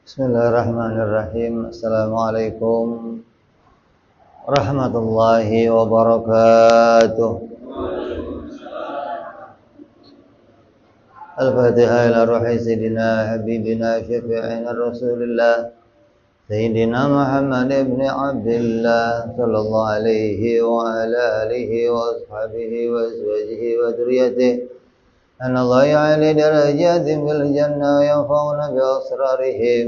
Bismillahirrahmanirrahim. Assalamualaikum warahmatullahi wabarakatuh. Al-Fatihah ila ruhi Sayyidina Habibina Syafi'ina Rasulillah Sayyidina Muhammad ibn Abdullah Sallallahu alaihi wa ala alihi wa ashabihi wa azwajihi wa dhurriyyatihi أن الله يعلي درجاتهم في الجنة وينفعون بأسرارهم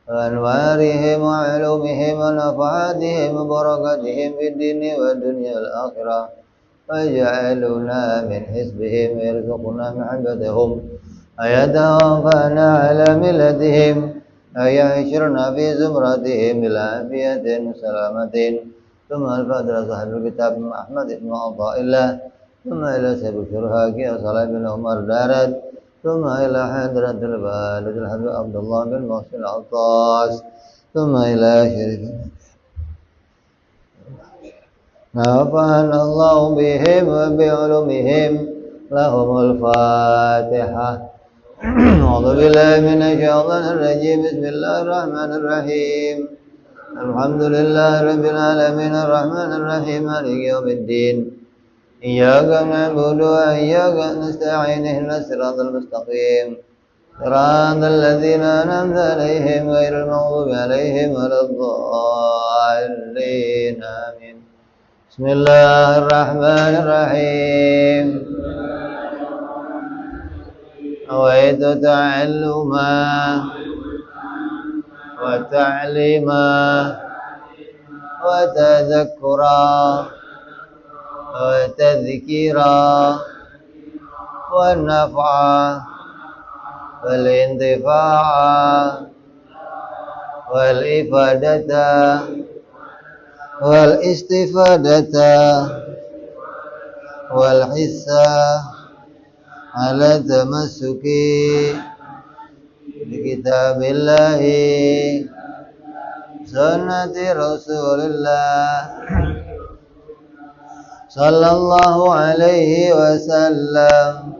وأنوارهم وعلومهم ونفعاتهم وبركاتهم في الدين والدنيا والآخرة ويجعلنا من حزبهم ويرزقنا محبتهم ويتوفانا على ملتهم ويحشرنا في زمرتهم بالعافية وسلامة ثم الفاتحة صاحب الكتاب أحمد بن عطاء الله ثم إلى سيد الشرهاكي وصلاة بن عمر دارد ثم إلى حضرة البالد الحبيب عبد الله بن محسن العطاس ثم إلى شريف نفعنا الله بهم وبعلومهم لهم الفاتحة أعوذ بالله من الشيطان الرجيم بسم الله الرحمن الرحيم الحمد لله رب العالمين الرحمن الرحيم مالك يوم الدين إياك نعبد وإياك نستعين اهدنا الصراط المستقيم صراط الذين أنعمت عليهم غير المغضوب عليهم ولا الضالين آمين بسم الله الرحمن الرحيم نويت تعلما وتعليما وتذكرا وتذكيرا والنفع والانتفاع والإفادة والاستفادة والحس على تمسك بكتاب الله سنة رسول الله صلى الله عليه وسلم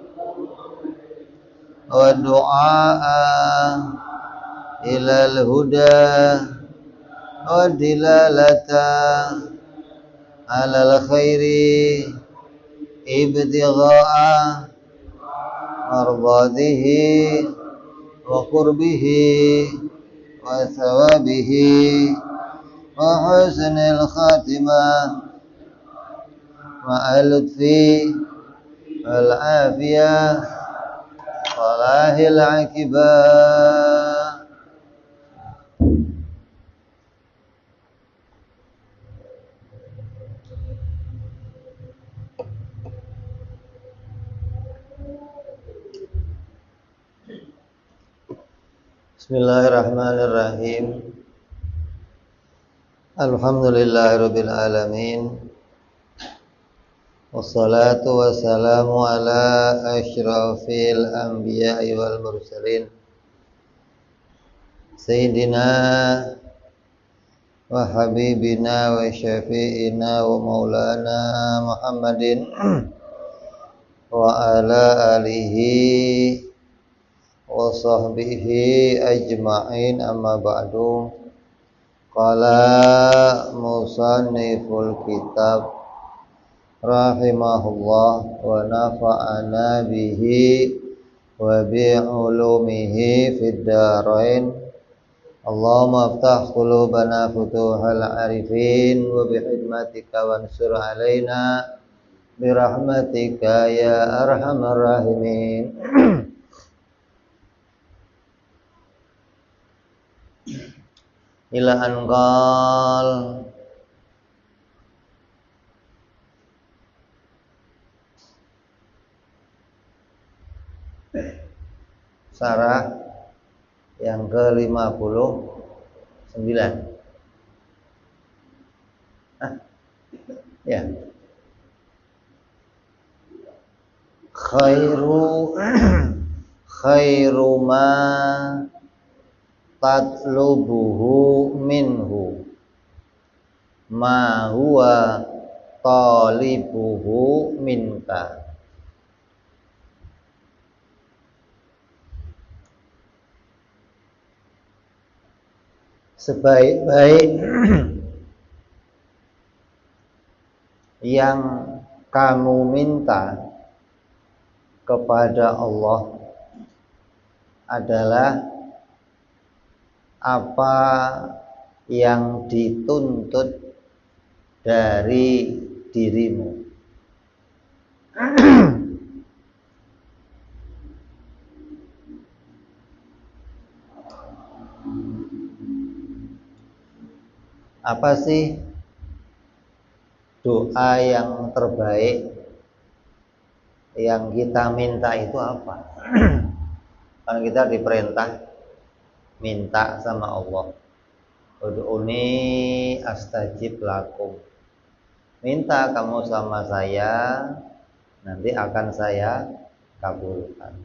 والدعاء إلى الهدى والدلالة على الخير ابتغاء مرضاته وقربه وثوابه وحسن الخاتمة مع اللطف والعافية صلاح العاقبة. Bismillahirrahmanirrahim. Alhamdulillahirabbil alamin. Wassalatu wassalamu ala asyrafil anbiya'i wal mursalin Sayyidina wa habibina wa syafi'ina wa maulana Muhammadin wa ala alihi wa sahbihi ajma'in amma ba'du. Qala musanniful kitab rahimahullah wa nafa'ana bihi wa bi'ulumihi fid darain. Allahumma aftah qulubana futuhal arifin wa bihikmatika wansur alaina birahmatika ya arhamar rahimin. Ila anqal Sarah yang ke-59. Ya. Khairu ma tatlubuhu minhu ma huwa talibuhu minka. sebaik-baik yang kamu minta kepada Allah adalah apa yang dituntut dari dirimu. Apa sih doa yang terbaik yang kita minta itu apa? Kan kita diperintah minta sama Allah. Ud'uni astajib lakum. Minta kamu sama saya, nanti akan saya kabulkan.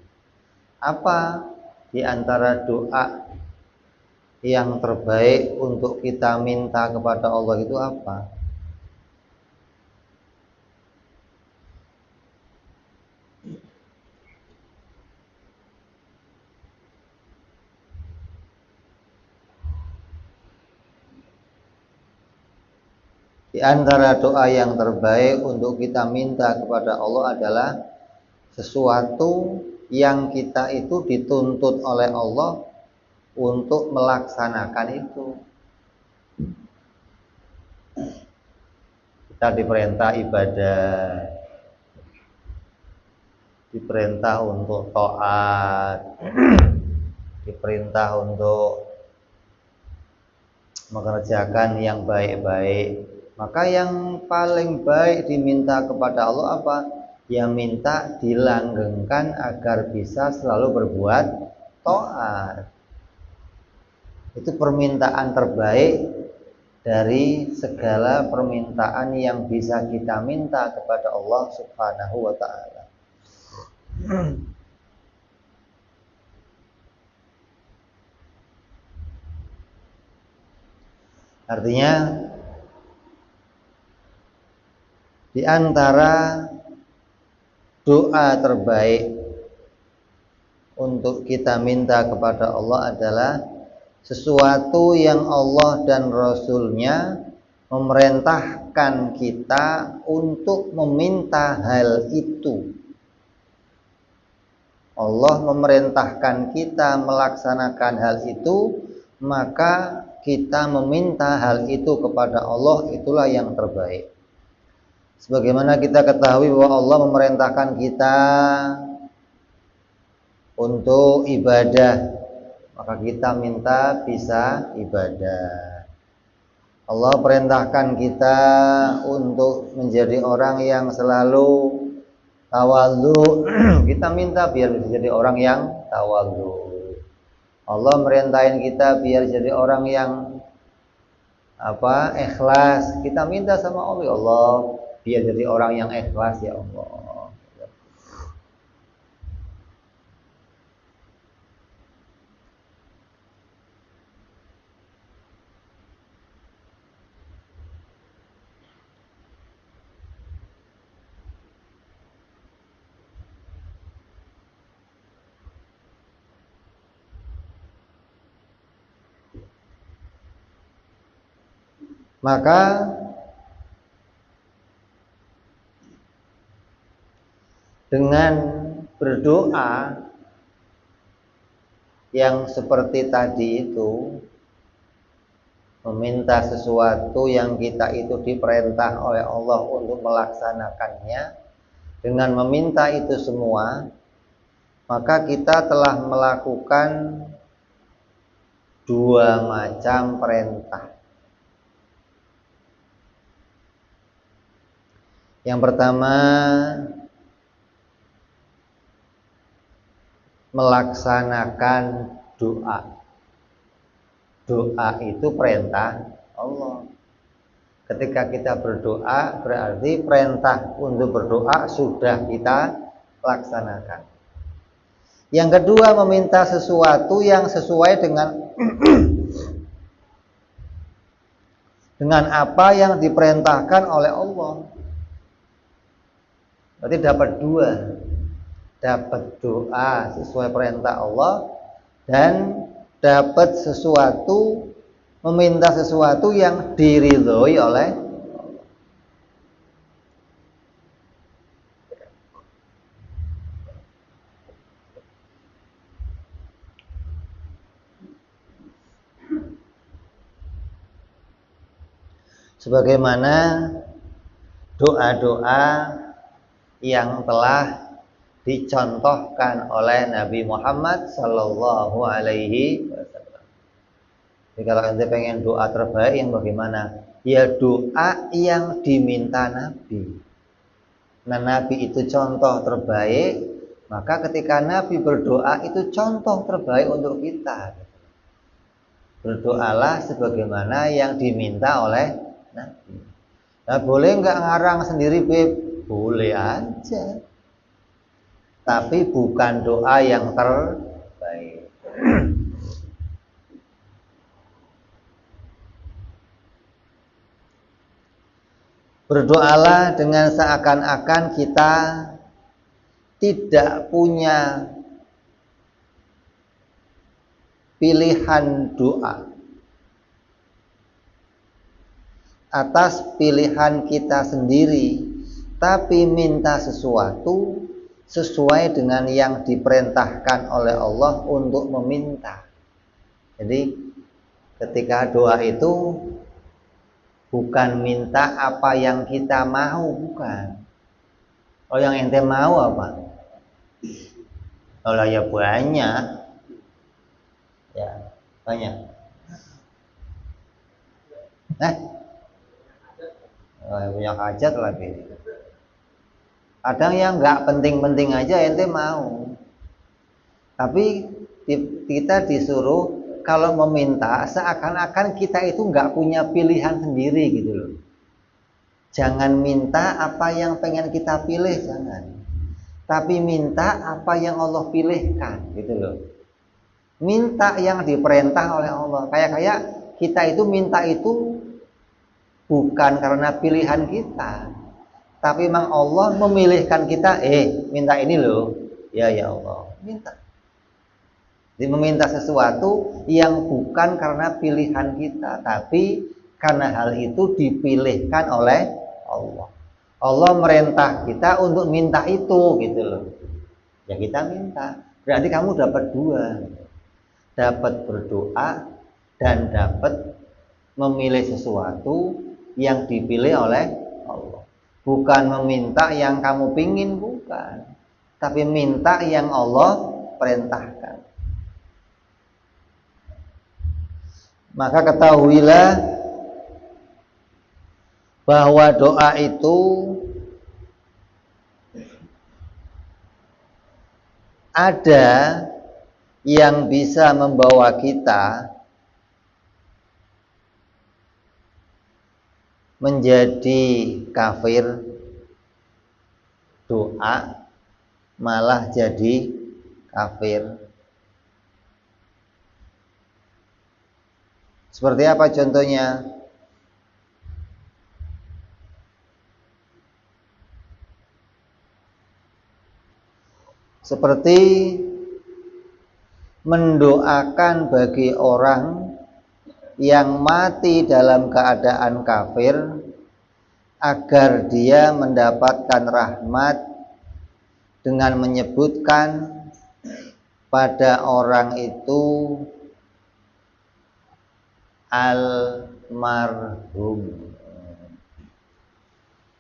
Apa di antara doa yang terbaik untuk kita minta kepada Allah itu apa? Di antara doa yang terbaik untuk kita minta kepada Allah adalah sesuatu yang kita itu dituntut oleh Allah untuk melaksanakan itu. Kita diperintah ibadah, diperintah untuk taat, diperintah untuk mengerjakan yang baik-baik. Maka yang paling baik diminta kepada Allah apa? Ya minta dilanggengkan agar bisa selalu berbuat taat. Itu permintaan terbaik dari segala permintaan yang bisa kita minta kepada Allah Subhanahu wa ta'ala. Artinya di antara doa terbaik untuk kita minta kepada Allah adalah sesuatu yang Allah dan Rasul-Nya memerintahkan kita untuk meminta hal itu. Allah memerintahkan kita melaksanakan hal itu, maka kita meminta hal itu kepada Allah, itulah yang terbaik. Sebagaimana kita ketahui bahwa Allah memerintahkan kita untuk ibadah, maka kita minta bisa ibadah. Allah perintahkan kita untuk menjadi orang yang selalu tawadhu, kita minta biar bisa jadi orang yang tawadhu. Allah merintahin kita biar jadi orang yang ikhlas, kita minta sama Allah, ya Allah biar jadi orang yang ikhlas ya Allah. Maka dengan berdoa yang seperti tadi itu, meminta sesuatu yang kita itu diperintah oleh Allah untuk melaksanakannya, dengan meminta itu semua, maka kita telah melakukan dua macam perintah. Yang pertama, melaksanakan doa. Doa itu perintah Allah. Ketika kita berdoa, berarti perintah untuk berdoa sudah kita laksanakan. Yang kedua, meminta sesuatu yang sesuai dengan dengan apa yang diperintahkan oleh Allah. Berarti dapat dua, dapat doa sesuai perintah Allah dan dapat sesuatu meminta sesuatu yang diridhoi oleh sebagaimana doa-doa yang telah dicontohkan oleh Nabi Muhammad Sallallahu Alaihi Wasallam. Jadi kalau ente pengen doa terbaik yang bagaimana? Ya doa yang diminta Nabi. Nah Nabi itu contoh terbaik, maka ketika Nabi berdoa itu contoh terbaik untuk kita. Berdoalah sebagaimana yang diminta oleh Nabi. Nah boleh nggak ngarang sendiri Beb? Boleh aja. Tapi bukan doa yang terbaik. Berdoalah dengan seakan-akan kita tidak punya pilihan doa atas pilihan kita sendiri, tapi minta sesuatu sesuai dengan yang diperintahkan oleh Allah untuk meminta. Jadi ketika doa itu bukan minta apa yang kita mau, bukan. Oh yang ente mau apa? Kalau ya banyak, ya banyak. Punya hajat lagi. Kadang yang nggak penting-penting aja ente mau. Tapi kita disuruh kalau meminta seakan-akan kita itu nggak punya pilihan sendiri gitu loh. Jangan minta apa yang pengen kita pilih, jangan. Tapi minta apa yang Allah pilihkan gitu loh. Minta yang diperintah oleh Allah. Kayak kita itu minta itu bukan karena pilihan kita, tapi memang Allah memilihkan kita. Minta ini loh, ya Allah, minta. Jadi meminta sesuatu yang bukan karena pilihan kita, tapi karena hal itu dipilihkan oleh Allah. Allah merintah kita untuk minta itu gitu loh. Ya kita minta. Berarti kamu dapat dua. Dapat berdoa dan dapat memilih sesuatu yang dipilih oleh Allah. Bukan meminta yang kamu pingin, bukan. Tapi minta yang Allah perintahkan. Maka ketahuilah bahwa doa itu ada yang bisa membawa kita menjadi kafir, doa malah jadi kafir. Seperti apa contohnya? Seperti mendoakan bagi orang yang mati dalam keadaan kafir agar dia mendapatkan rahmat dengan menyebutkan pada orang itu almarhum.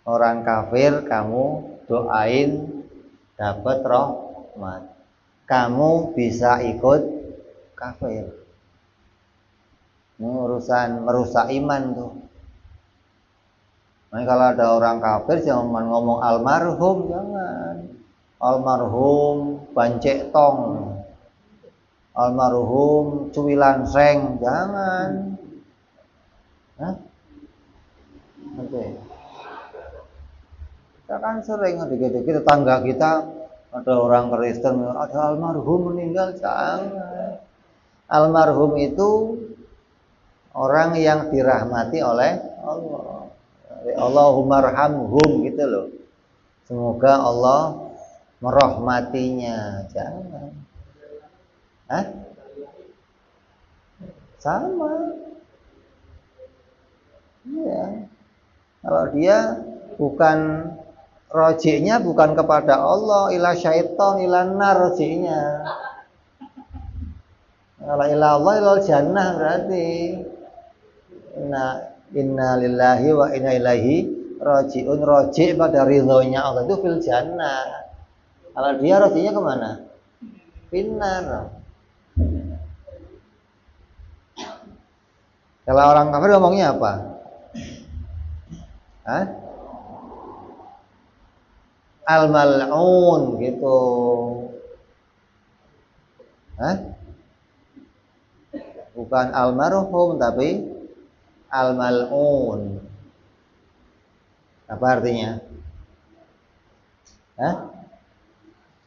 Orang kafir kamu doain dapat rahmat, kamu bisa ikut kafir. Ini urusan merusak iman tuh. Nah, kalau ada orang kafir jangan ngomong almarhum, jangan. Almarhum Bancek Tong, almarhum Cuwilan Seng, jangan. Oke. Kita kan sering dikit-dikit tetangga kita ada orang Kristen, ada almarhum meninggal, jangan. Almarhum itu orang yang dirahmati oleh Allah. Allahumma arhamhum gitu loh. Semoga Allah merahmatinya, jangan. Sama. Iya. Kalau dia bukan rojiknya bukan kepada Allah, ila syaiton, ila nar rojiknya. Kalau ila Allah, ila jannah berarti. Inna lillahi wa inna ilaihi rajiun. Rojik pada ridhonya Allah itu fil jannah. Kalau dia rojiknya kemana? Finnar. Kalau orang kafir ngomongnya apa? Hah? Al-mal'un gitu. Hah? Bukan almarhum tapi al-mal'un. Apa artinya? Hah?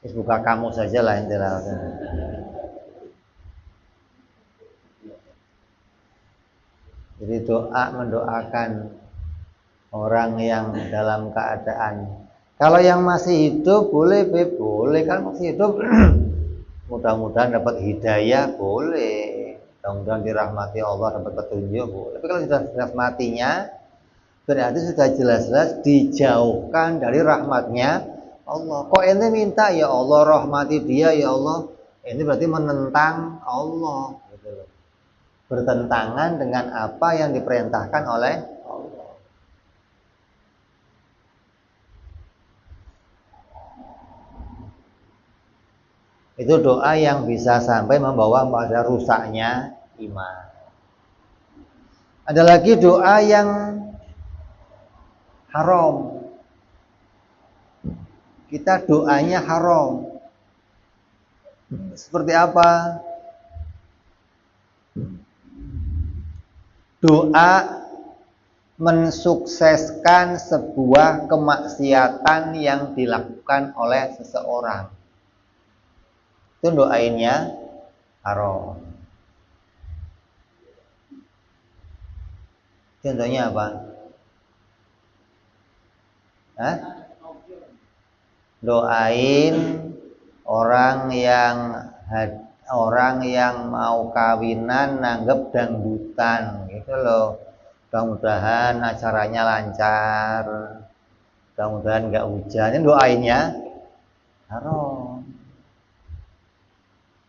Buka kamu saja lah intinya. Jadi doa mendoakan orang yang dalam keadaan. Kalau yang masih hidup boleh, boleh kan masih hidup. Mudah-mudahan dapat hidayah, boleh. Mudah-mudahan dirahmati Allah, dapat petunjuk, boleh. Tapi kalau sudah matinya, berarti sudah jelas-jelas dijauhkan dari rahmatnya Allah. Kok ente minta ya Allah rahmati dia ya Allah? Ini berarti menentang Allah, gitu loh. Bertentangan dengan apa yang diperintahkan oleh Allah. Itu doa yang bisa sampai membawa pada rusaknya iman. Ada lagi doa yang haram. Kita doanya haram. Seperti apa? Doa mensukseskan sebuah kemaksiatan yang dilakukan oleh seseorang. Itu doainnya haram. Contohnya apa? Hah? Doain orang yang mau kawinan nanggep dangdutan gitu loh. Mudah-mudahan acaranya lancar, mudah-mudahan nggak hujan. Ini doainnya haram.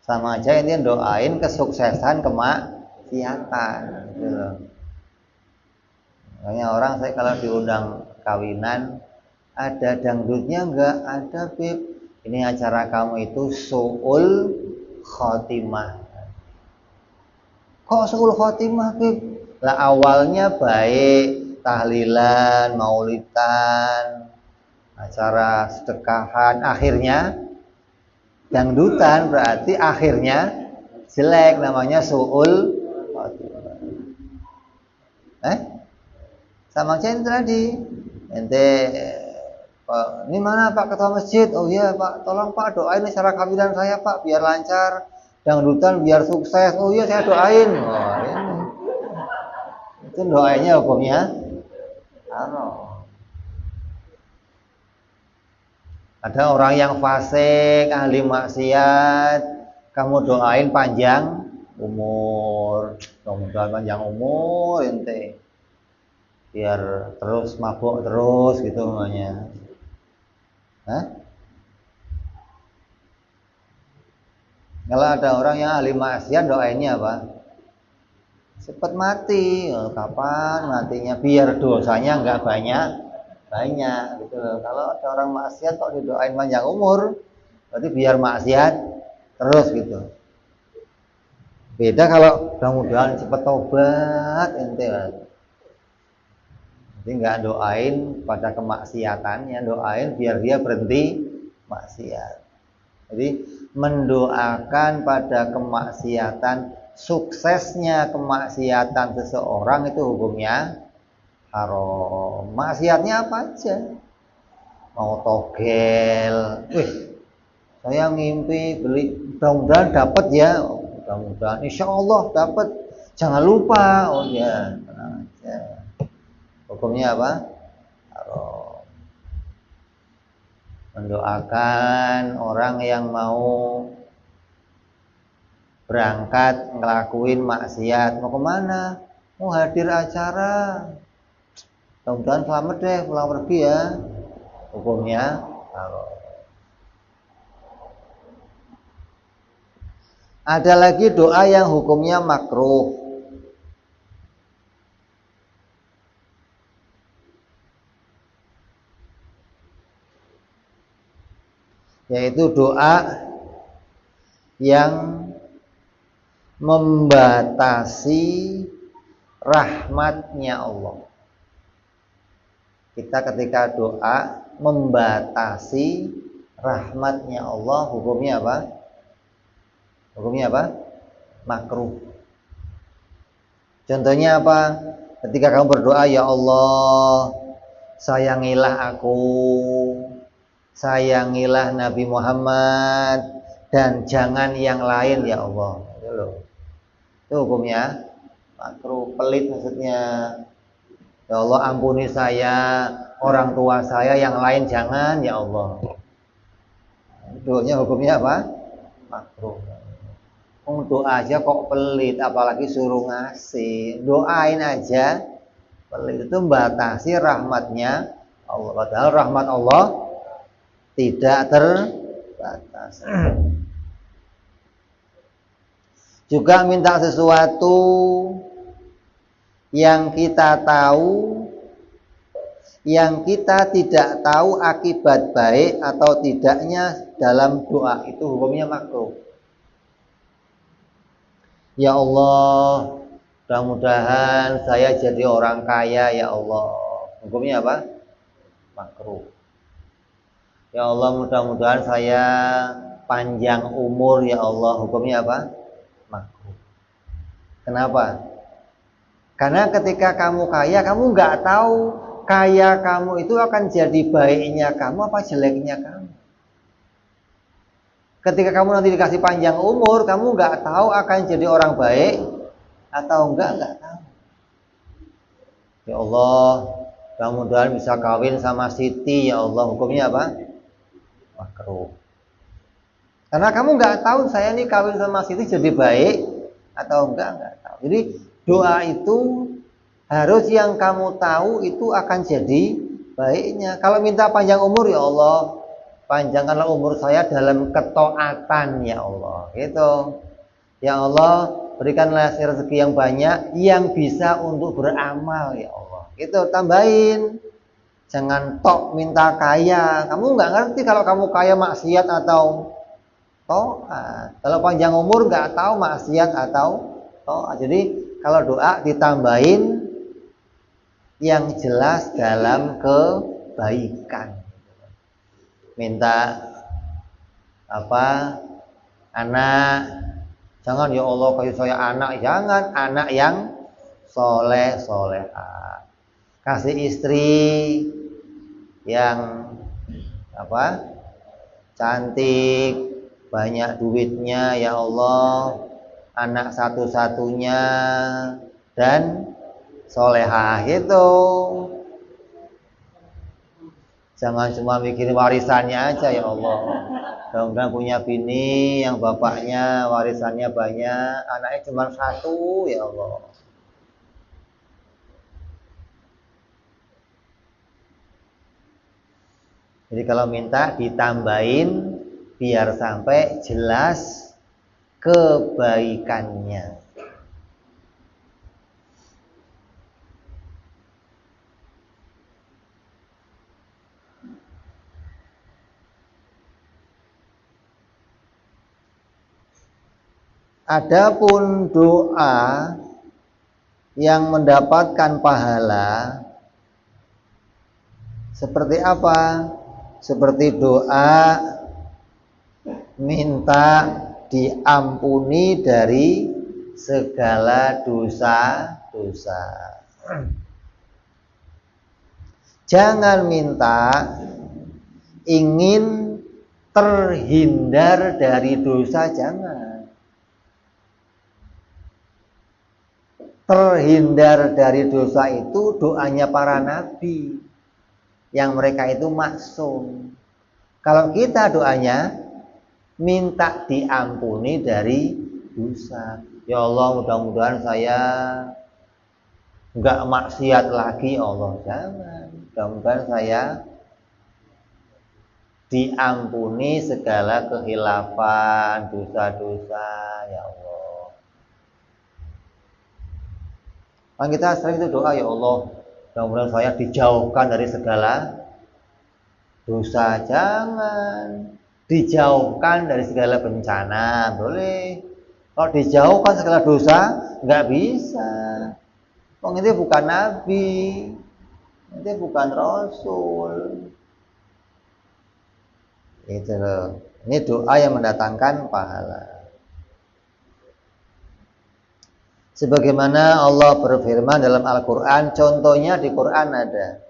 Sama aja ini doain kesuksesan kemaksiatan gitu loh. Makanya orang saya kalau diundang kawinan ada dangdutnya enggak? Ada, Bib. Ini acara kamu itu su'ul khotimah. Kok su'ul khotimah, Bib? Lah awalnya baik, tahlilan, maulidan, acara sedekahan, akhirnya dangdutan, berarti akhirnya jelek, namanya su'ul khotimah. Sama aja tadi. Ente Pak, ini mana Pak Ketua Masjid? Oh iya Pak, tolong Pak doain acara kawinan saya Pak biar lancar, dangdutan biar sukses. Oh iya saya doain. Wah, ini. Itu doanya hukumnya haram. Ada orang yang fasik, ahli maksiat, kamu doain panjang umur, mudah-mudahan panjang umur ente, biar terus mabuk terus gitu namanya. Hah? Kalau ada orang yang ahli maksiat doainnya apa? Cepat mati. Oh, kapan matinya? Biar dosanya nggak banyak gitu loh. Kalau ada orang maksiat kok didoain panjang umur, berarti biar maksiat terus gitu. Beda kalau mudah-mudahan cepat tobat ente. Jadi nggak doain pada kemaksiatannya, doain biar dia berhenti maksiat. Jadi mendoakan pada kemaksiatan, suksesnya kemaksiatan seseorang itu hukumnya haram. Maksiatnya apa aja? Mau togel, saya ngimpi beli, mudah-mudahan dapat ya, mudah-mudahan, insya Allah dapat, jangan lupa, oh ya, tenang aja. Hukumnya apa? Haram. Mendoakan orang yang mau berangkat ngelakuin maksiat, mau kemana? Mau hadir acara, mudah-mudahan selamat deh pulang pergi ya, hukumnya haram. Ada lagi doa yang hukumnya makruh, yaitu doa yang membatasi rahmatnya Allah. Kita ketika doa membatasi rahmatnya Allah, hukumnya apa? Hukumnya apa? Makruh. Contohnya apa? Ketika kamu berdoa, ya Allah, sayangilah aku, sayangilah Nabi Muhammad, dan jangan yang lain ya Allah. Itu loh. Itu hukumnya makruh, pelit maksudnya. Ya Allah, ampuni saya, orang tua saya, yang lain jangan ya Allah. Doanya hukumnya apa? Makruh. Doa aja kok pelit, apalagi suruh ngasih. Doain aja pelit, itu membatasi rahmatnya Allah. Padahal rahmat Allah tidak terbatas. Juga minta sesuatu yang kita tahu, yang kita tidak tahu akibat baik atau tidaknya dalam doa, itu hukumnya makruh. Ya Allah, mudah-mudahan saya jadi orang kaya ya Allah. Hukumnya apa? Makruh. Ya Allah, mudah-mudahan saya panjang umur ya Allah. Hukumnya apa? Makruh. Kenapa? Karena ketika kamu kaya, kamu nggak tahu kaya kamu itu akan jadi baiknya kamu apa jeleknya kamu. Ketika kamu nanti dikasih panjang umur, kamu nggak tahu akan jadi orang baik atau nggak tahu. Ya Allah, mudah-mudahan bisa kawin sama Siti ya Allah. Hukumnya apa? Makruh. Karena kamu nggak tahu saya nih kawin sama Siti jadi baik atau nggak tahu. Jadi doa itu harus yang kamu tahu itu akan jadi baiknya. Kalau minta panjang umur, ya Allah, panjangkanlah umur saya dalam ketaatan ya Allah. Gitu. Ya Allah, berikanlah rezeki yang banyak yang bisa untuk beramal ya Allah. Gitu, tambahin. Jangan tok minta kaya. Kamu nggak ngerti kalau kamu kaya maksiat atau taat. Kalau panjang umur nggak tahu maksiat atau taat. Jadi kalau doa ditambahin yang jelas dalam kebaikan. Minta apa? Anak. Jangan ya Allah kayak saya anak, jangan, anak yang soleh solehah. Kasih istri yang apa? Cantik, banyak duitnya ya Allah, anak satu-satunya dan solehah gitu. Jangan cuma mikirin warisannya aja ya Allah. Mudah-mudahan punya bini yang bapaknya warisannya banyak, anaknya cuma satu ya Allah. Jadi kalau minta ditambahin biar sampai jelas kebaikannya. Adapun doa yang mendapatkan pahala seperti apa? Seperti doa minta diampuni dari segala dosa-dosa. Jangan minta ingin terhindar dari dosa, jangan. Terhindar dari dosa itu doanya para nabi yang mereka itu maksum. Kalau kita doanya minta diampuni dari dosa. Ya Allah, mudah-mudahan saya nggak maksiat lagi Allah, jangan. Mudah-mudahan saya diampuni segala kehilafan, dosa-dosa, ya Allah. Kan kita sering itu doa, ya Allah, mudah-mudahan saya dijauhkan dari segala dosa. Jangan. Dijauhkan dari segala bencana, boleh. Kalau dijauhkan segala dosa, nggak bisa. Itu bukan nabi, itu bukan rasul. Itu loh. Ini doa yang mendatangkan pahala. Sebagaimana Allah berfirman dalam Al-Quran, contohnya di Quran ada.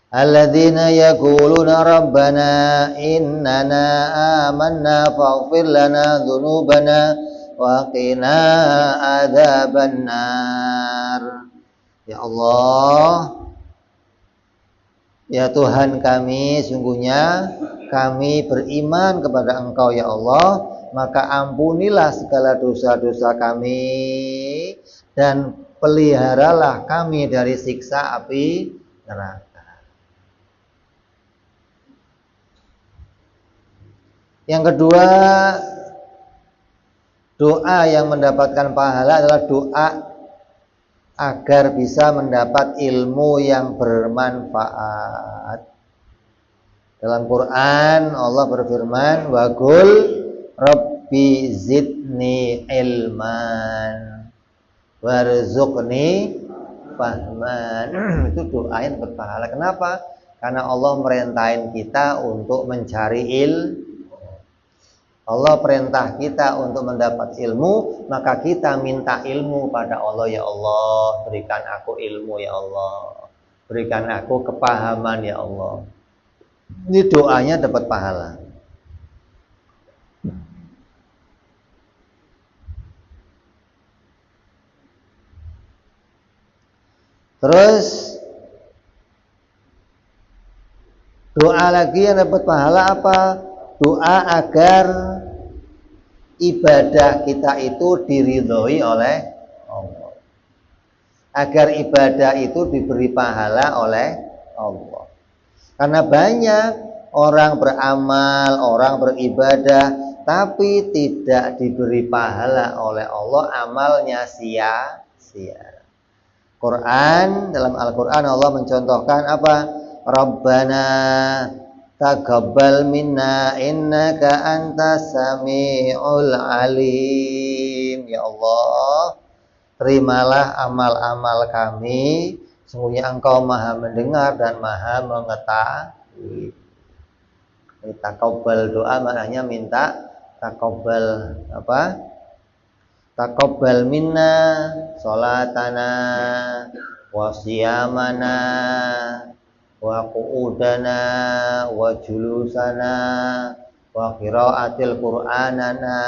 Alladzina yaquluna rabbana innana amanna faghfir lana dzunubana wa qina adzabannar. Ya Allah, ya Tuhan kami, sungguhnya kami beriman kepada Engkau ya Allah, maka ampunilah segala dosa-dosa kami dan peliharalah kami dari siksa api neraka. Yang kedua, doa yang mendapatkan pahala adalah doa agar bisa mendapat ilmu yang bermanfaat. Dalam Quran Allah berfirman, wa qul rabbi zidni ilman warzuqni fahman. Itu doa yang berpahala. Kenapa? Karena Allah merintahin kita untuk mencari ilmu. Allah perintah kita untuk mendapat ilmu, maka kita minta ilmu pada Allah. Ya Allah, berikan aku ilmu ya Allah, berikan aku kepahaman ya Allah. Ini doanya dapat pahala. Terus doa lagi yang dapat pahala apa? Doa agar ibadah kita itu diridhoi oleh Allah. Agar ibadah itu diberi pahala oleh Allah. Karena banyak orang beramal, orang beribadah, tapi tidak diberi pahala oleh Allah, amalnya sia-sia. Dalam Al-Quran Allah mencontohkan apa? Rabbana taqabbal minna innaka antas samiul alim. Ya Allah, terimalah amal-amal kami, sesungguhnya Engkau Maha mendengar dan Maha mengetahui. Taqabbal doa maknanya minta taqabbal apa? Taqabbal minna sholatana wa siyamana wa qu'udana wa julusana wa qiraatil qur'anana.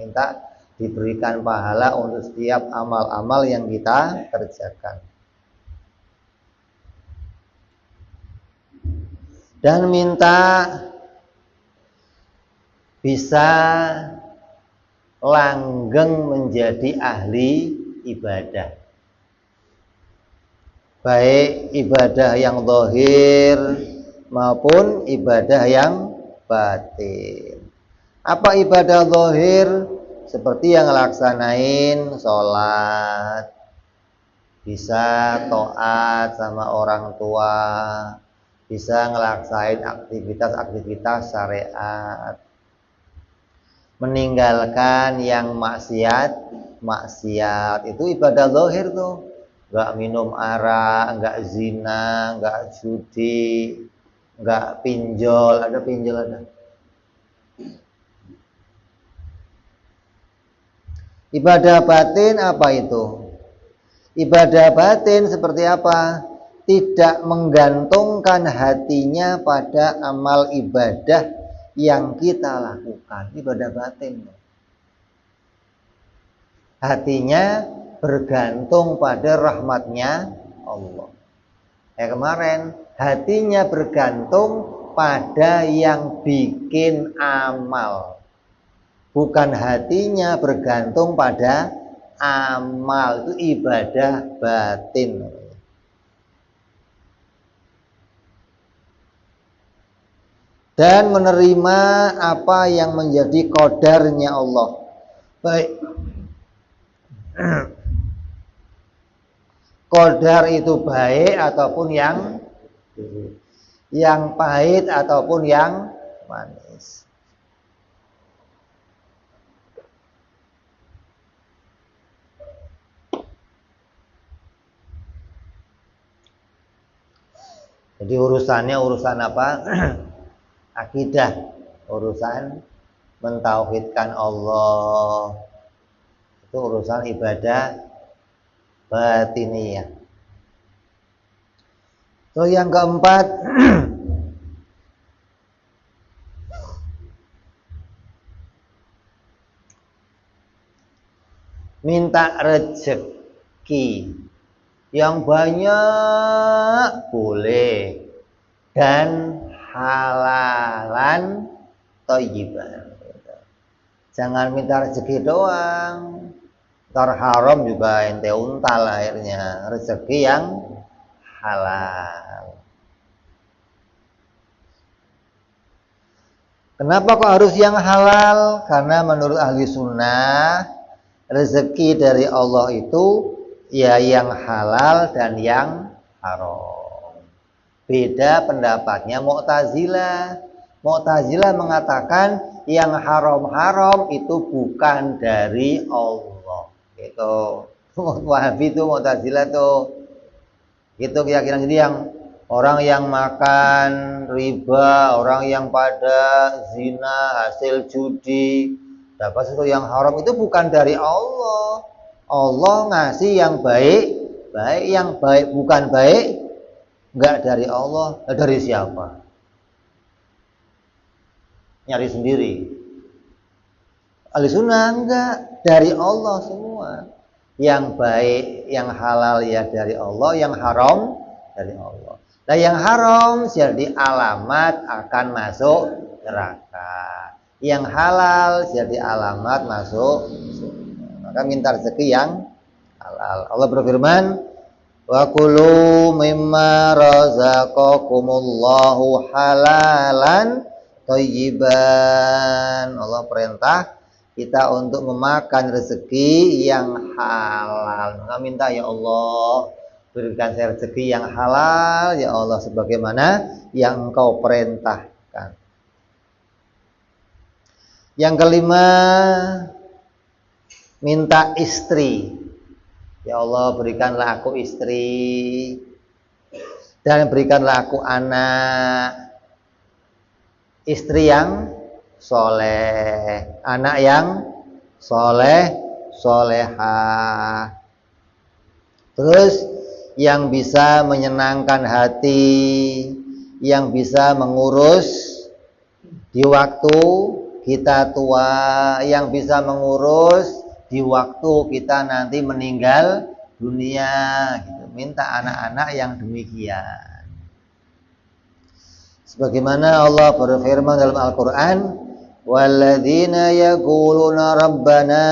Minta diberikan pahala untuk setiap amal-amal yang kita kerjakan. Dan minta bisa langgeng menjadi ahli ibadah. Baik ibadah yang zahir maupun ibadah yang batin. Apa ibadah zahir? Seperti yang laksanain sholat, bisa taat sama orang tua, bisa ngelaksain aktivitas-aktivitas syariat, meninggalkan yang maksiat itu ibadah zahir tuh. Enggak minum arak, enggak zina, enggak judi, enggak pinjol. Ada pinjol ada. Ibadah batin apa itu? Ibadah batin seperti apa? Tidak menggantungkan hatinya pada amal ibadah yang kita lakukan. Ibadah batin. Hatinya bergantung pada rahmatnya Allah. Kemarin hatinya bergantung pada yang bikin amal, bukan hatinya bergantung pada amal, itu ibadah batin. Dan menerima apa yang menjadi qadarnya Allah. Baik. Qadar itu baik ataupun yang pahit ataupun yang manis. Jadi urusannya urusan apa? Akidah, urusan mentauhidkan Allah. Itu urusan ibadah batiniyah. So yang keempat, minta rezeki yang banyak boleh dan halalan thayyiban. Jangan minta rezeki doang, ntar haram juga ente untal akhirnya. Rezeki yang halal. Kenapa kok harus yang halal? Karena menurut ahli sunnah, rezeki dari Allah itu ya yang halal dan yang haram. Beda pendapatnya Mu'tazilah. Mu'tazilah mengatakan yang haram-haram itu bukan dari Allah. Itu Wahabi itu Mu'tazilah tuh. Itu keyakinan. Jadi yang orang yang makan riba, orang yang pada zina, hasil judi, dapat sesuatu yang haram itu bukan dari Allah. Allah ngasih yang baik, yang baik bukan baik, enggak dari Allah. Dari siapa? Nyari sendiri. Ahli sunnah enggak, dari Allah semua. Yang baik, yang halal ya dari Allah, yang haram dari Allah. Nah yang haram jadi alamat akan masuk neraka. Yang halal jadi alamat masuk surga. Maka minta rezeki yang halal. Allah berfirman, wa kulu mimma razaqakumullahu halalan thayyiban. Allah perintah kita untuk memakan rezeki yang halal. Maka minta ya Allah, berikan saya rezeki yang halal ya Allah sebagaimana yang Engkau perintahkan. Yang kelima, minta istri. Ya Allah berikanlah aku istri dan berikanlah aku anak. Istri yang soleh, anak yang solehah. Terus yang bisa menyenangkan hati, yang bisa mengurus di waktu kita tua, yang bisa mengurus di waktu kita nanti meninggal dunia gitu. Minta anak-anak yang demikian. Sebagaimana Allah berfirman dalam Al-Qur'an, walladzina yaquluna rabbana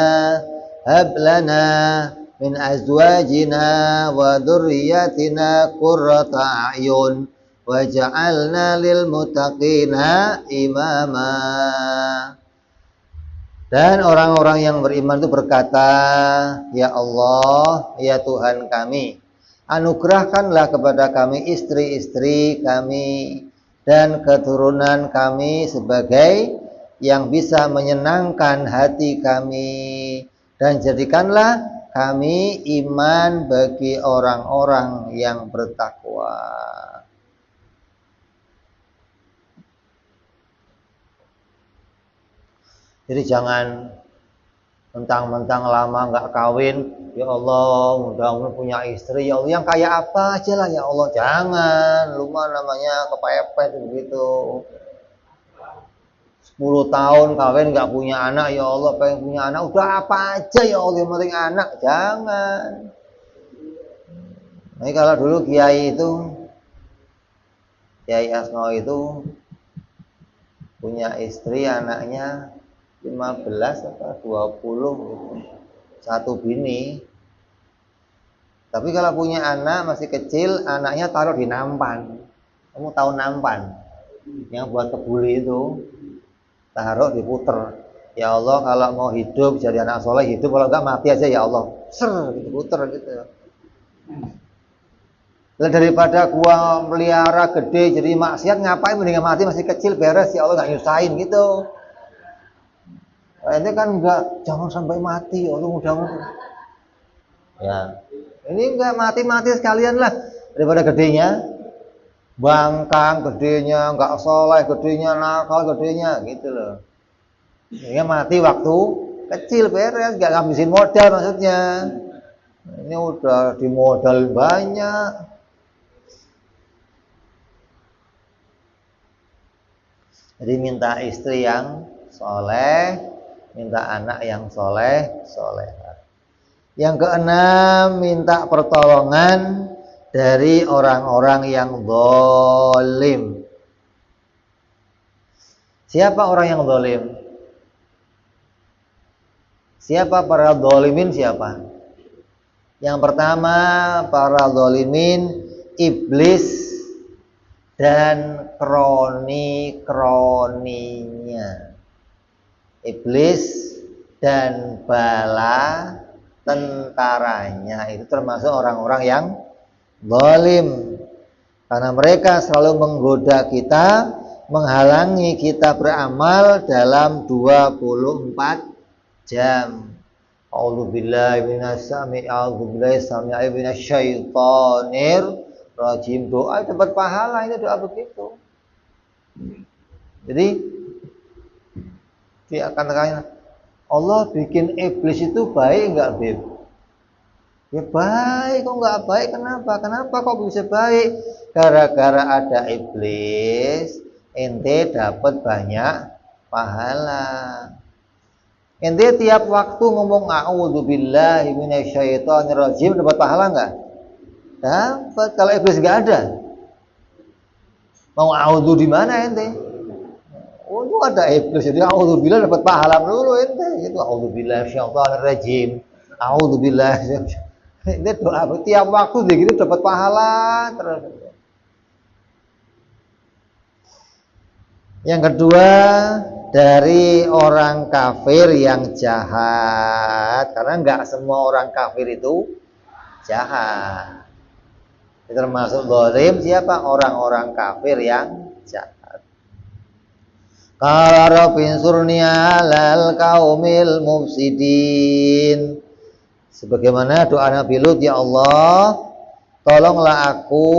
hab lana min azwajina wa dzurriyyatina qurrata a'yun waj'alna lil muttaqina imama. Dan orang-orang yang beriman itu berkata, ya Allah, ya Tuhan kami, anugerahkanlah kepada kami istri-istri kami dan keturunan kami sebagai yang bisa menyenangkan hati kami, dan jadikanlah kami iman bagi orang-orang yang bertakwa. Jadi jangan mentang-mentang lama nggak kawin, ya Allah, mudah-mudahan punya istri, ya Allah, yang kayak apa aja lah ya Allah. Jangan, lu mah namanya kepepet begitu. 10 tahun kawin nggak punya anak, ya Allah, pengen punya anak, udah apa aja ya Allah, yang penting anak. Jangan. Nah, kalau dulu Kiai Asno itu punya istri, anaknya 15 atau 20 gitu. satu bini. Tapi kalau punya anak masih kecil, anaknya taruh di nampan. Kamu tahu nampan? Yang buat kebuli itu, taruh diputer. Ya Allah, kalau mau hidup jadi anak soleh hidup, kalau enggak mati aja ya Allah. Ser, gitu, puter gitu. Lah daripada gua melihara gede jadi maksiat, ngapain mendingan mati masih kecil beres, ya Allah, enggak nyusahin gitu. Nah, ini kan enggak, jangan sampai mati, ya Allah, mudah-mudahan. Ya. Ini enggak mati-mati sekalian lah, daripada gedenya bangkang, gedenya enggak soleh, gedenya nakal, gedenya gitu loh. Ini mati waktu kecil beres, enggak ngabisin modal maksudnya. Ini udah dimodal banyak. Jadi minta istri yang soleh, minta anak yang soleh, solehah. Yang keenam, minta pertolongan dari orang-orang yang zalim. Siapa orang yang zalim? Siapa para zalimin siapa? Yang pertama, para zalimin iblis dan kroni-kroninya. Iblis dan bala tentaranya itu termasuk orang-orang yang zalim, karena mereka selalu menggoda kita, menghalangi kita beramal dalam 24 jam. A'udzubillahi minasyaitonir rajim. Doa dapat pahala, itu doa begitu. Jadi dia akan tanya, Allah bikin iblis itu baik enggak, Beb? Ya baik, kok enggak baik? Kenapa? Kenapa kok bisa baik? Gara-gara ada iblis, ente dapat banyak pahala. Ente tiap waktu ngomong a'udzubillahi minasyaitonirrajim dapat pahala enggak? Dapat. Kalau iblis enggak ada, mau a'udzu di mana ente? Oh, itu ada iblis, jadi a'udzubillah dapat pahala dulu ente. Itu a'udzubillahi minasyaitonirrajim. A'udzubillah. Ini doa tiap waktu begitu dapat pahala terus. Yang kedua, dari orang kafir yang jahat, karena enggak semua orang kafir itu jahat. Termasuk zalim siapa? Orang-orang kafir yang jahat. Qala rabbi insurni 'alal qaumil mufsidin. Sebagaimana doa Nabi Lut, ya Allah, tolonglah aku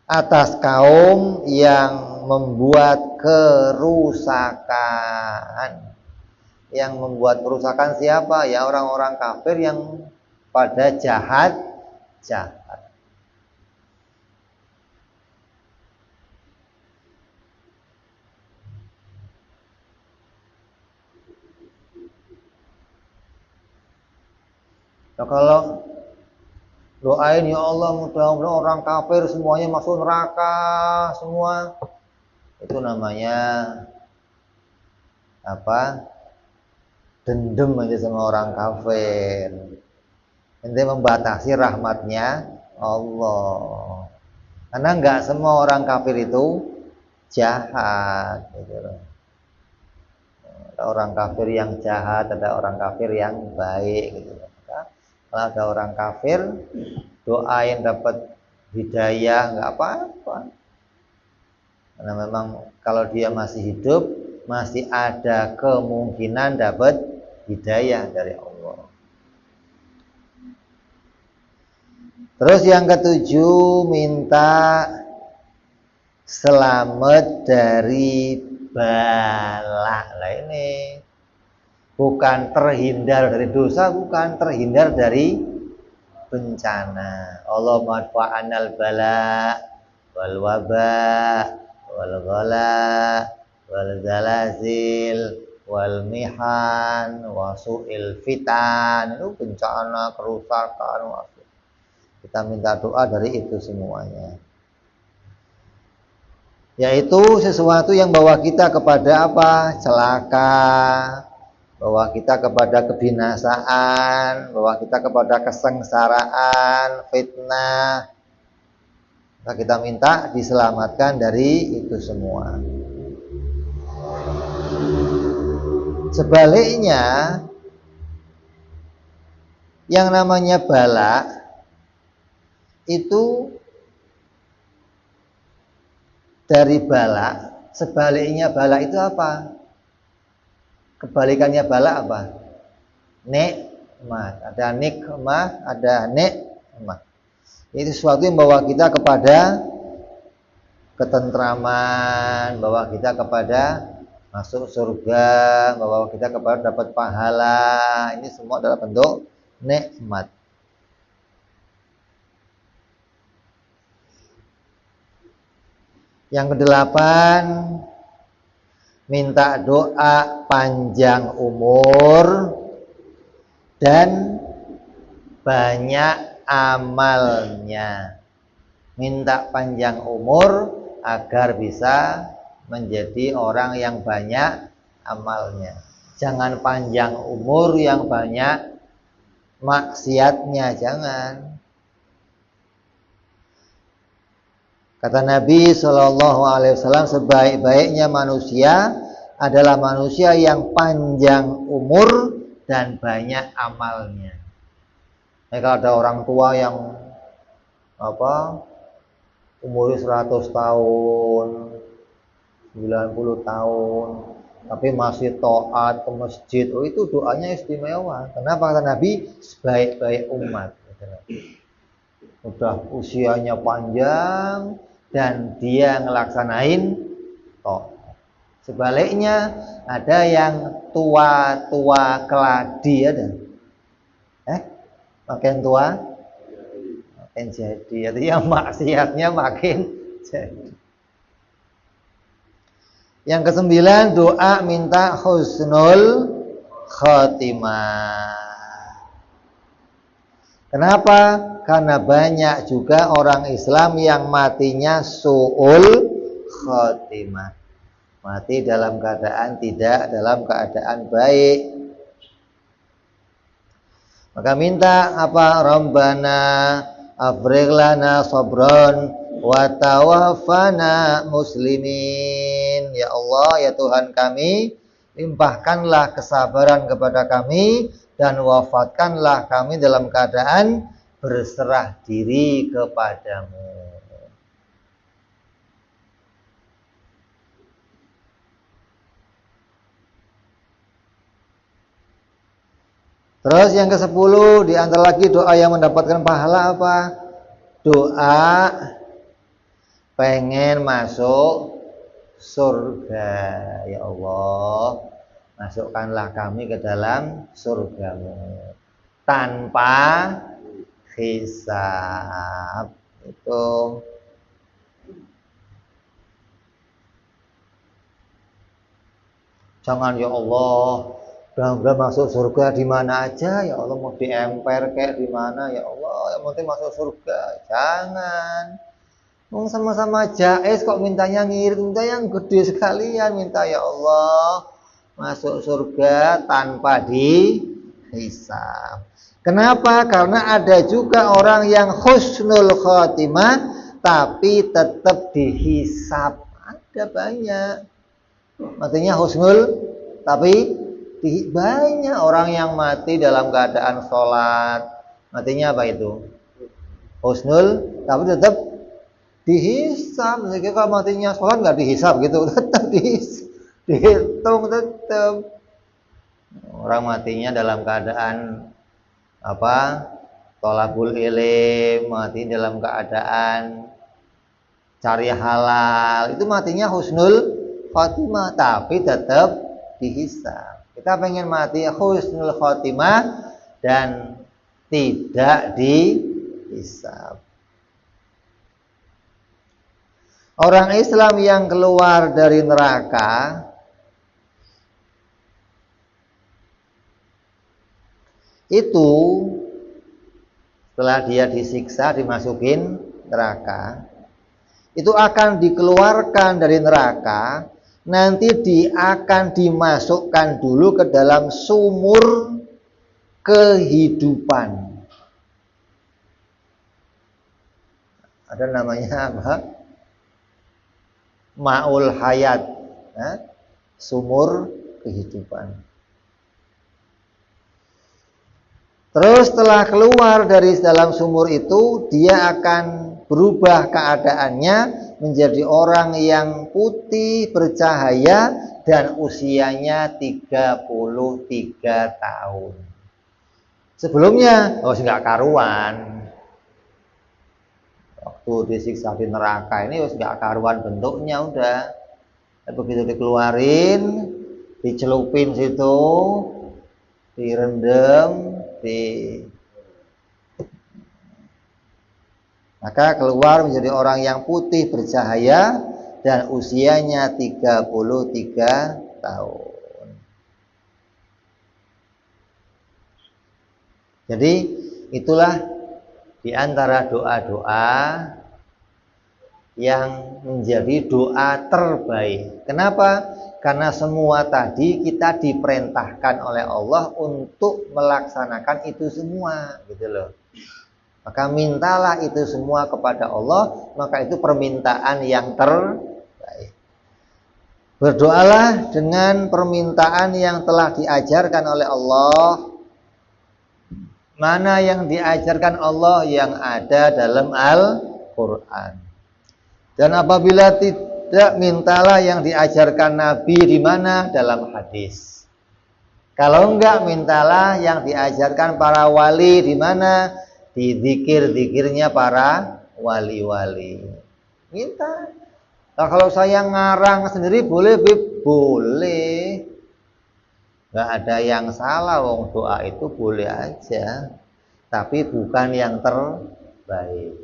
atas kaum yang membuat kerusakan. Yang membuat kerusakan siapa? Ya orang-orang kafir yang pada jahat. Nah, kalau doain ya Allah mudah-mudahan orang kafir semuanya masuk neraka semua, itu namanya apa? Dendam aja sama orang kafir. Ente membatasi rahmatnya Allah. Karena enggak semua orang kafir itu jahat gitu loh. Ada orang kafir yang jahat, ada orang kafir yang baik gitu loh. Kalau ada orang kafir, doain dapat hidayah enggak apa-apa. Karena memang kalau dia masih hidup, masih ada kemungkinan dapat hidayah dari Allah. Terus yang ketujuh, minta selamat dari bala. Lah ini bukan terhindar dari dosa, bukan terhindar dari bencana. Allah madfa'anal bala wal waba wal ghala wal zalazil wal mihan wa su'il fitan. Itu bencana, kerusakan. Kita minta doa dari itu semuanya. Yaitu sesuatu yang bawa kita kepada apa? Celaka, bawa kita kepada kebinasaan, bawa kita kepada kesengsaraan, fitnah. Maka kita minta diselamatkan dari itu semua. Sebaliknya, yang namanya bala itu dari bala. Sebaliknya bala itu apa? Kebalikannya bala apa? Nikmat. Ada nikmah, ada nikmat. Itu sesuatu yang membawa kita kepada ketentraman, bawa kita kepada masuk surga, bawa kita kepada dapat pahala. Ini semua adalah bentuk nikmat. Yang kedelapan, minta doa panjang umur dan banyak amalnya. Minta panjang umur agar bisa menjadi orang yang banyak amalnya. Jangan panjang umur yang banyak maksiatnya, jangan. Kata Nabi SAW, sebaik-baiknya manusia adalah manusia yang panjang umur dan banyak amalnya. Kalau ada orang tua yang umurnya 100 tahun, 90 tahun, tapi masih taat ke masjid, itu doanya istimewa. Kenapa? Kata Nabi, sebaik-baik umat. Udah usianya panjang dan dia ngelaksanain toh. Sebaliknya ada yang tua-tua keladi, ada. Makin tua makin jadi. Artinya maksiatnya makin jadi. Yang kesembilan, doa minta husnul khotimah. Kenapa? Karena banyak juga orang Islam yang matinya su'ul khotimah. Mati dalam keadaan tidak dalam keadaan baik. Maka minta apa? Rabbana afrigh lana sabran wa tawaffana muslimin. Ya Allah, ya Tuhan kami, limpahkanlah kesabaran kepada kami dan wafatkanlah kami dalam keadaan berserah diri kepadamu. Terus yang ke-10, di antara lagi doa yang mendapatkan pahala apa? Doa pengen masuk surga. Ya Allah, masukkanlah kami ke dalam surgamu tanpa hisab. Itu jangan ya Allah, udah masuk surga di mana aja ya Allah, mau di emper kayak di mana ya Allah, yang penting masuk surga. Jangan. Mau sama-sama jais kok mintanya ngirit, minta yang gede sekalian, minta ya Allah masuk surga tanpa dihisab. Kenapa? Karena ada juga orang yang husnul khotimah tapi tetap dihisab. Ada banyak. Maksudnya husnul tapi banyak orang yang mati dalam keadaan sholat. Matinya apa itu? Husnul tapi tetap dihisab. Jadi kalau matinya sholat nggak dihisab gitu, tetap dihitung tetap. Orang matinya dalam keadaan apa? Thalabul ilm, mati dalam keadaan cari halal. Itu matinya husnul khotimah tapi tetap dihisab. Kita pengen mati husnul khotimah dan tidak dihisab. Orang Islam yang keluar dari neraka itu setelah dia disiksa, dimasukin neraka, itu akan dikeluarkan dari neraka nanti akan dimasukkan dulu ke dalam sumur kehidupan. Ada namanya apa? Ma'ul hayat, sumur kehidupan. Terus setelah keluar dari dalam sumur itu, dia akan berubah keadaannya menjadi orang yang putih bercahaya dan usianya 33 tahun. Sebelumnya, nggak karuan. Waktu disiksa di neraka ini nggak karuan bentuknya udah. Begitu dikeluarin, dicelupin situ, direndam, maka keluar menjadi orang yang putih bercahaya dan usianya 33 tahun. Jadi itulah di antara doa-doa yang menjadi doa terbaik. Kenapa? Karena semua tadi kita diperintahkan oleh Allah untuk melaksanakan itu semua, gitu loh. Maka mintalah itu semua kepada Allah, maka itu permintaan yang terbaik. Berdoalah dengan permintaan yang telah diajarkan oleh Allah. Mana yang diajarkan Allah? Yang ada dalam Al-Quran. Dan apabila tidak, mintalah yang diajarkan Nabi di mana? Dalam hadis. Kalau enggak, mintalah yang diajarkan para wali di mana? Di zikir-zikirnya para wali-wali. Minta. Nah, kalau saya ngarang sendiri boleh, Bib? Boleh. Enggak ada yang salah, wong doa itu boleh aja. Tapi bukan yang terbaik.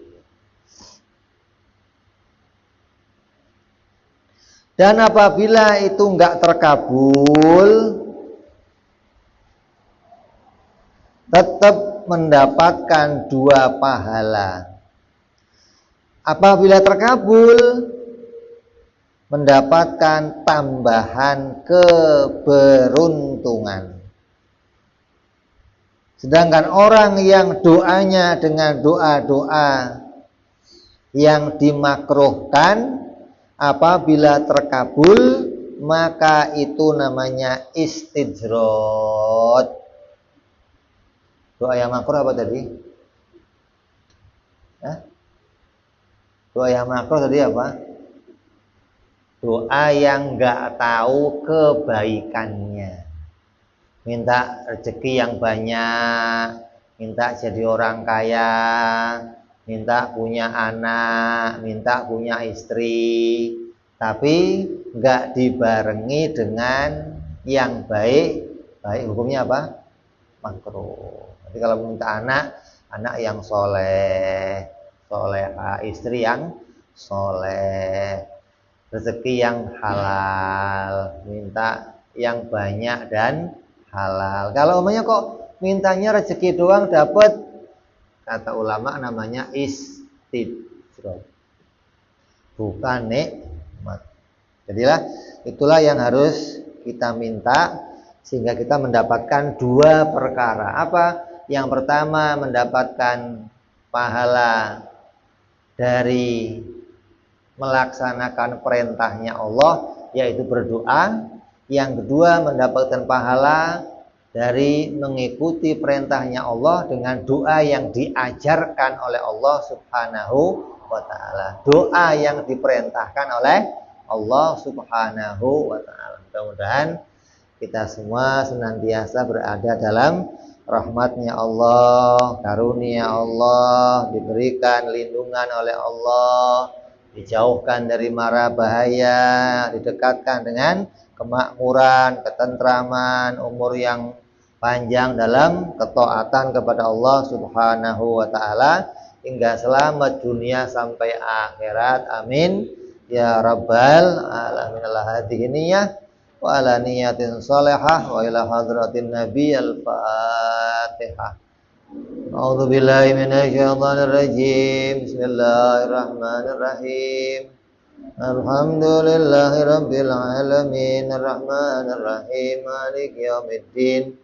Dan apabila itu enggak terkabul, tetap mendapatkan 2 pahala. Apabila terkabul, mendapatkan tambahan keberuntungan. Sedangkan orang yang doanya dengan doa-doa yang dimakruhkan, apabila terkabul, maka itu namanya istijrod. Doa yang makruh apa tadi? Doa yang makruh tadi apa? Doa yang nggak tahu kebaikannya. Minta rezeki yang banyak, minta jadi orang kaya, minta punya anak, minta punya istri, tapi nggak dibarengi dengan yang baik. Baik hukumnya apa? Makruh. Jadi kalau minta anak yang soleh, istri yang soleh, rezeki yang halal, minta yang banyak dan halal. Kalau umumnya kok mintanya rezeki doang dapat, kata ulama namanya istijrod, bukan nikmat. Jadilah itulah yang harus kita minta sehingga kita mendapatkan 2 perkara. Apa? Yang pertama mendapatkan pahala dari melaksanakan perintahnya Allah, yaitu berdoa. Yang kedua mendapatkan pahala dari mengikuti perintahnya Allah dengan doa yang diajarkan oleh Allah Subhanahu wa ta'ala. Doa yang diperintahkan oleh Allah Subhanahu wa ta'ala. Mudah-mudahan kita semua senantiasa berada dalam rahmatnya Allah, karunia Allah, diberikan lindungan oleh Allah, dijauhkan dari mara bahaya, didekatkan dengan kemakmuran, ketentraman, umur yang panjang dalam ketaatan kepada Allah Subhanahu wa ta'ala, hingga selamat dunia sampai akhirat. Amin ya rabbal alamin. Al-hadhihi niyah wa ala niyatin salihah wa ila hadratin nabi al-fatihah. A'udzu billahi minasyaitonir rajim. Bismillahirrahmanirrahim. Alhamdulillahi Rabbil Alamin Ar-Rahmanir Rahim Maliki Yawmiddin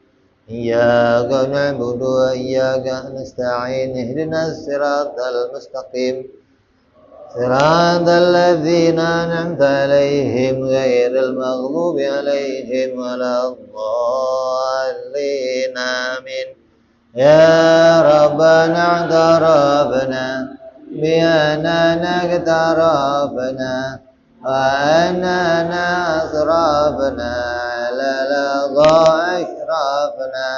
Iyyaka na'budu wa iyyaka nasta'in Ihdinas siratal mustaqim Siratal ladzina an'amta 'alaihim ghairil maghdubi 'alaihim waladdallin amin Ya Rabbana i'tarafna بأننا اقترفنا وأننا أسرفنا على لظى أشرفنا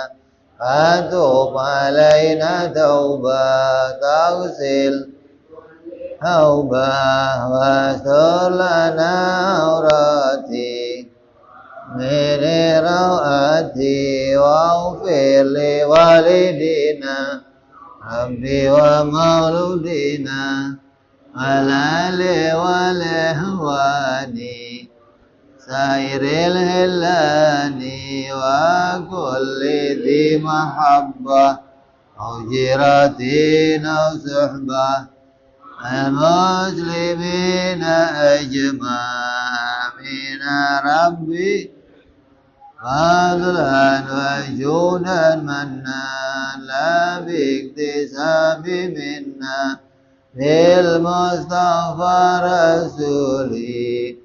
فتوب علينا توبة تغسل توبة واستر لنا عوراتي من رواتي واغفر لوالدينا ربي ومولودنا والآل والإخواني سائر الهلان وكل ذي محبة أو جيرة أو صحبة المسلمين أجمعين ربي فضلا وجودا منا لا باكتساب منا للمصطفى رسولي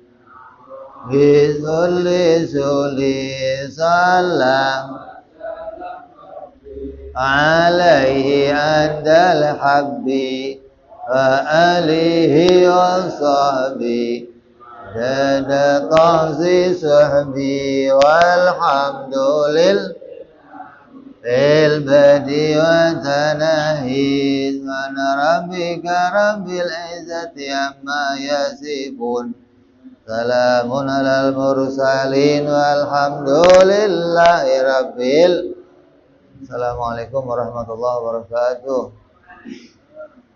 بذل سولي صلى عليه عند الحب وآله وصحبه جد طغزي صحبي والحمد لله بالبدي وتناهي سبحان ربك رب العزة عما يصفون سلام على المرسلين والحمد لله رب العالمين. Assalamualaikum warahmatullahi wabarakatuh.